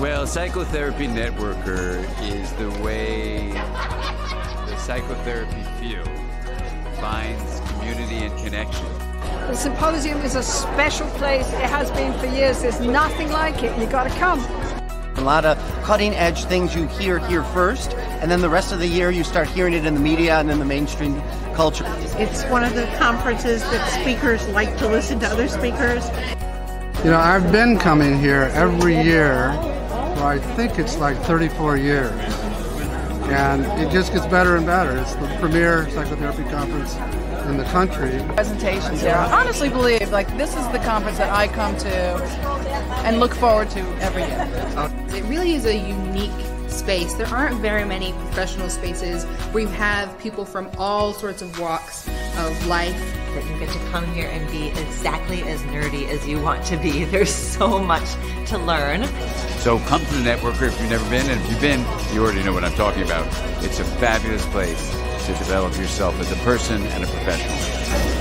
Well, Psychotherapy Networker is the way the psychotherapy field finds community and connection. The Symposium is a special place. It has been for years. There's nothing like it. You got to come. A lot of cutting-edge things you hear here first, and then the rest of the year you start hearing it in the media and in the mainstream culture. It's one of the conferences that speakers like to listen to other speakers. You know, I've been coming here every year for I think it's like 34 years. And it just gets better and better. It's the premier psychotherapy conference in the country. Presentations here. I honestly believe this is the conference that I come to and look forward to every year. It really is a unique space. There aren't very many professional spaces where you have people from all sorts of walks of life. That you get to come here and be exactly as nerdy as you want to be. There's so much to learn. So come to the Networker if you've never been, and if you've been, you already know what I'm talking about. It's a fabulous place to develop yourself as a person and a professional.